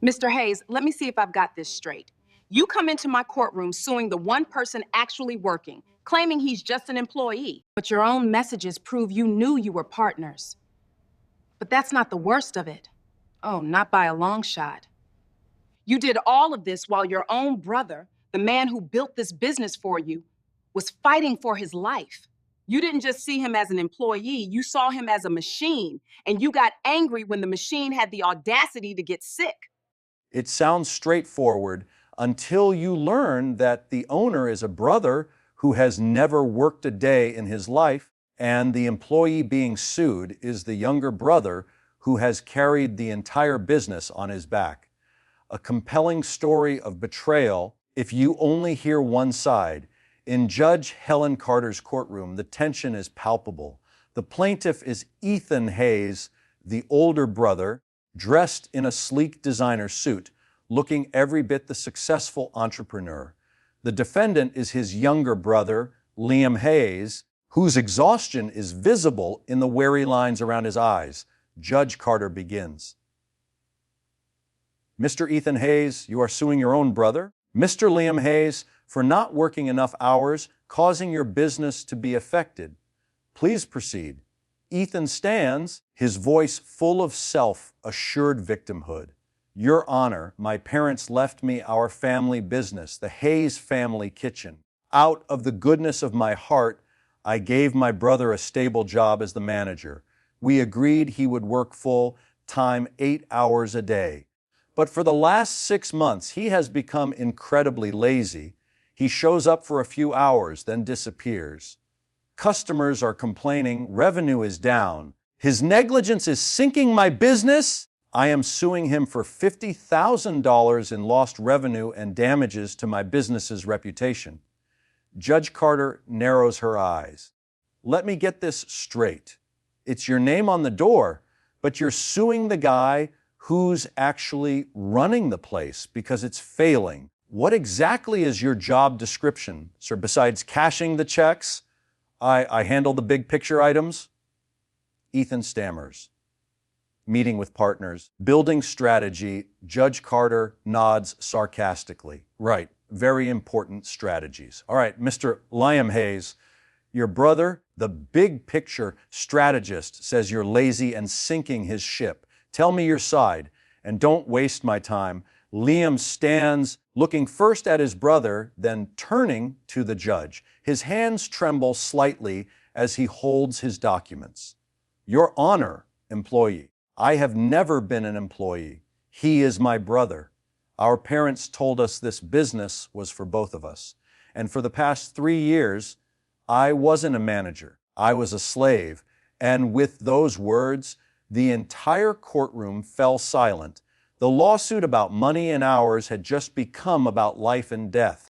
Mr. Hayes, let me see if I've got this straight. You come into my courtroom suing the one person actually working, claiming he's just an employee. But your own messages prove you knew you were partners. But that's not the worst of it. Oh, not by a long shot. You did all of this while your own brother, the man who built this business for you, was fighting for his life. You didn't just see him as an employee, you saw him as a machine, and you got angry when the machine had the audacity to get sick. It sounds straightforward until you learn that the owner is a brother who has never worked a day in his life, and the employee being sued is the younger brother who has carried the entire business on his back. A compelling story of betrayal if you only hear one side. In Judge Helen Carter's courtroom, the tension is palpable. The plaintiff is Ethan Hayes, the older brother, dressed in a sleek designer suit, looking every bit the successful entrepreneur. The defendant is his younger brother, Liam Hayes, whose exhaustion is visible in the wary lines around his eyes. Judge Carter begins. Mr. Ethan Hayes, you are suing your own brother, Mr. Liam Hayes, for not working enough hours, causing your business to be affected. Please proceed. Ethan stands, his voice full of self-assured victimhood. Your Honor, my parents left me our family business, the Hayes family kitchen. Out of the goodness of my heart, I gave my brother a stable job as the manager. We agreed he would work full-time 8 hours a day. But for the last 6 months, he has become incredibly lazy. He shows up for a few hours, then disappears. Customers are complaining, revenue is down. His negligence is sinking my business. I am suing him for $50,000 in lost revenue and damages to my business's reputation. Judge Carter narrows her eyes. Let me get this straight. It's your name on the door, but you're suing the guy who's actually running the place because it's failing. What exactly is your job description, sir, besides cashing the checks? I handle the big picture items. Ethan stammers. Meeting with partners, building strategy. Judge Carter nods sarcastically. Right, very important strategies. All right, Mr. Liam Hayes, your brother, the big picture strategist, says you're lazy and sinking his ship. Tell me your side, and don't waste my time. Liam stands, looking first at his brother, then turning to the judge. His hands tremble slightly as he holds his documents. Your Honor, employee, I have never been an employee. He is my brother. Our parents told us this business was for both of us. And for the past 3 years, I wasn't a manager. I was a slave. And with those words, the entire courtroom fell silent. The lawsuit about money and hours had just become about life and death.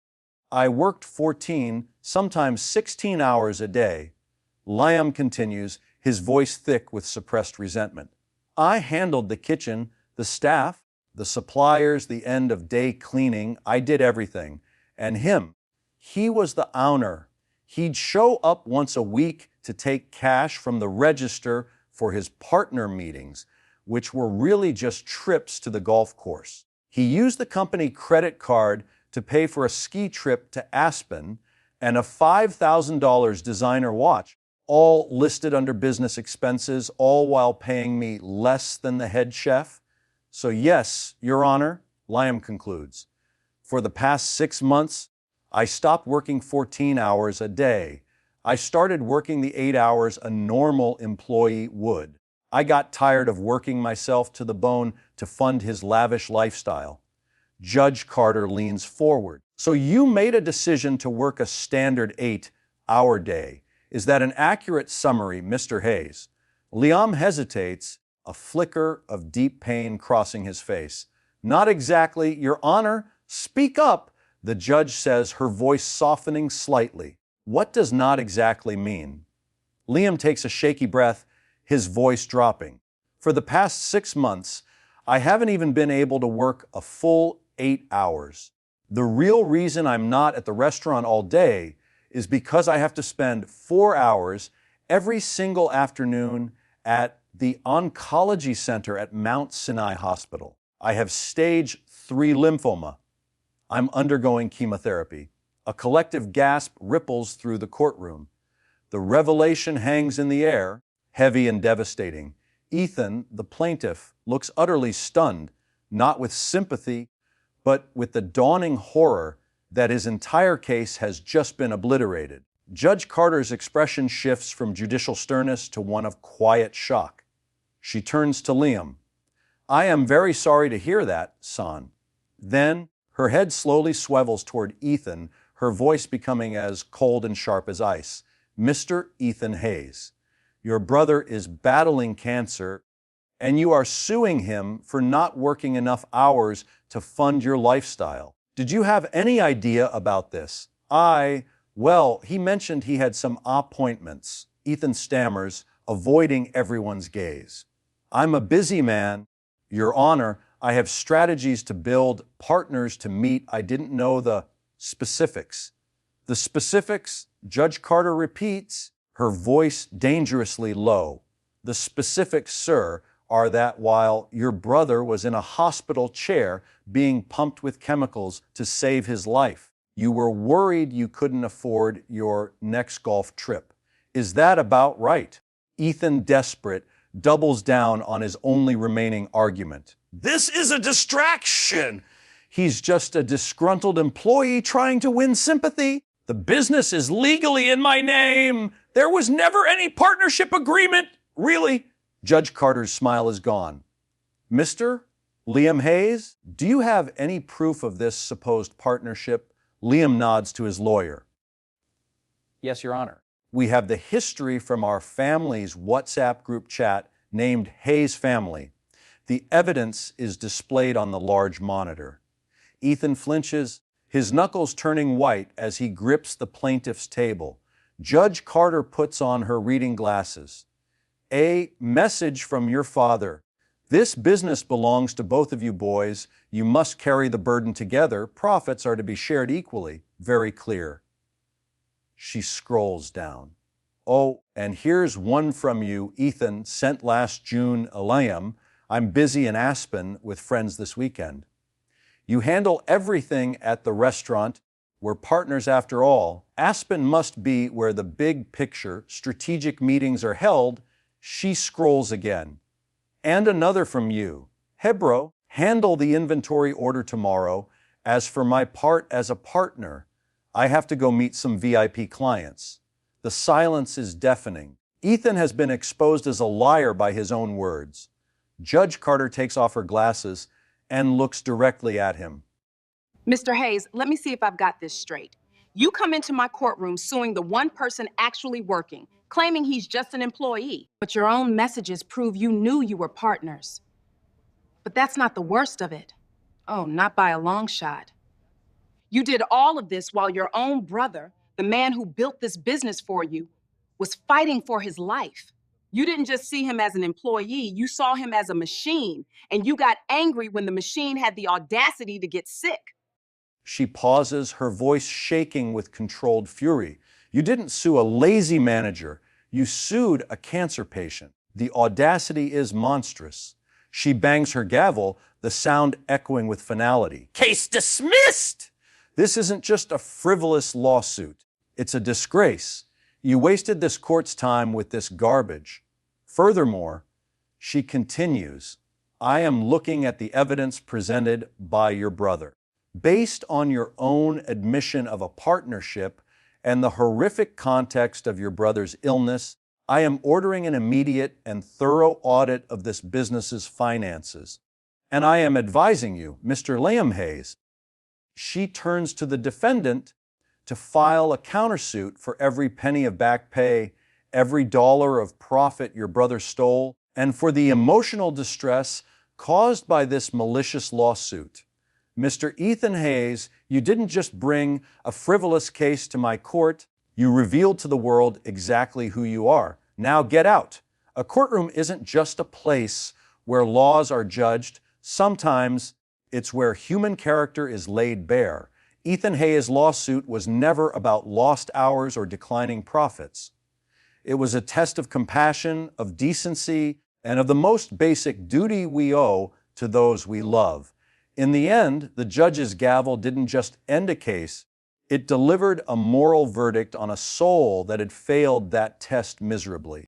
I worked 14, sometimes 16 hours a day. Liam continues, his voice thick with suppressed resentment. I handled the kitchen, the staff, the suppliers, the end-of-day cleaning. I did everything. And him, he was the owner. He'd show up once a week to take cash from the register for his partner meetings, which were really just trips to the golf course. He used the company credit card to pay for a ski trip to Aspen and a $5,000 designer watch, all listed under business expenses, all while paying me less than the head chef. So yes, Your Honor, Liam concludes, for the past 6 months, I stopped working 14 hours a day. I started working the 8 hours a normal employee would. I got tired of working myself to the bone to fund his lavish lifestyle. Judge Carter leans forward. So you made a decision to work a standard 8-hour day. Is that an accurate summary, Mr. Hayes? Liam hesitates, a flicker of deep pain crossing his face. Not exactly, Your Honor. Speak up, the judge says, her voice softening slightly. What does not exactly mean? Liam takes a shaky breath, his voice dropping. For the past 6 months, I haven't even been able to work a full 8 hours. The real reason I'm not at the restaurant all day is because I have to spend 4 hours every single afternoon at the oncology center at Mount Sinai Hospital. I have stage 3 lymphoma. I'm undergoing chemotherapy. A collective gasp ripples through the courtroom. The revelation hangs in the air, heavy and devastating. Ethan, the plaintiff, looks utterly stunned, not with sympathy, but with the dawning horror that his entire case has just been obliterated. Judge Carter's expression shifts from judicial sternness to one of quiet shock. She turns to Liam. I am very sorry to hear that, son. Then, her head slowly swivels toward Ethan, her voice becoming as cold and sharp as ice. Mr. Ethan Hayes, your brother is battling cancer, and you are suing him for not working enough hours to fund your lifestyle. Did you have any idea about this? Well, he mentioned he had some appointments. Ethan stammers, avoiding everyone's gaze. I'm a busy man. Your Honor, I have strategies to build, partners to meet. I didn't know the specifics. The specifics, Judge Carter repeats, her voice dangerously low. The specifics, sir, are that while your brother was in a hospital chair being pumped with chemicals to save his life, you were worried you couldn't afford your next golf trip. Is that about right? Ethan, desperate, doubles down on his only remaining argument. This is a distraction! He's just a disgruntled employee trying to win sympathy. The business is legally in my name. There was never any partnership agreement. Really? Judge Carter's smile is gone. Mr. Liam Hayes, do you have any proof of this supposed partnership? Liam nods to his lawyer. Yes, Your Honor. We have the history from our family's WhatsApp group chat named Hayes Family. The evidence is displayed on the large monitor. Ethan flinches, his knuckles turning white as he grips the plaintiff's table. Judge Carter puts on her reading glasses. A message from your father. This business belongs to both of you boys. You must carry the burden together. Profits are to be shared equally. Very clear. She scrolls down. Oh, and here's one from you, Ethan, sent last June, Liam. I'm busy in Aspen with friends this weekend. You handle everything at the restaurant. We're partners after all. Aspen must be where the big picture, strategic meetings are held. She scrolls again. And another from you. Hebro, handle the inventory order tomorrow. As for my part as a partner, I have to go meet some VIP clients. The silence is deafening. Ethan has been exposed as a liar by his own words. Judge Carter takes off her glasses and looks directly at him. Mr. Hayes, let me see if I've got this straight. You come into my courtroom suing the one person actually working, claiming he's just an employee, but your own messages prove you knew you were partners. But that's not the worst of it. Oh, not by a long shot. You did all of this while your own brother, the man who built this business for you, was fighting for his life. You didn't just see him as an employee, you saw him as a machine, and you got angry when the machine had the audacity to get sick. She pauses, her voice shaking with controlled fury. You didn't sue a lazy manager. You sued a cancer patient. The audacity is monstrous. She bangs her gavel, the sound echoing with finality. Case dismissed! This isn't just a frivolous lawsuit. It's a disgrace. You wasted this court's time with this garbage. Furthermore, she continues, I am looking at the evidence presented by your brother. Based on your own admission of a partnership and the horrific context of your brother's illness, I am ordering an immediate and thorough audit of this business's finances. And I am advising you, Mr. Liam Hayes. She turns to the defendant to file a countersuit for every penny of back pay, every dollar of profit your brother stole, and for the emotional distress caused by this malicious lawsuit. Mr. Ethan Hayes, you didn't just bring a frivolous case to my court, you revealed to the world exactly who you are. Now get out. A courtroom isn't just a place where laws are judged. Sometimes it's where human character is laid bare. Ethan Hayes' lawsuit was never about lost hours or declining profits. It was a test of compassion, of decency, and of the most basic duty we owe to those we love. In the end, the judge's gavel didn't just end a case, it delivered a moral verdict on a soul that had failed that test miserably.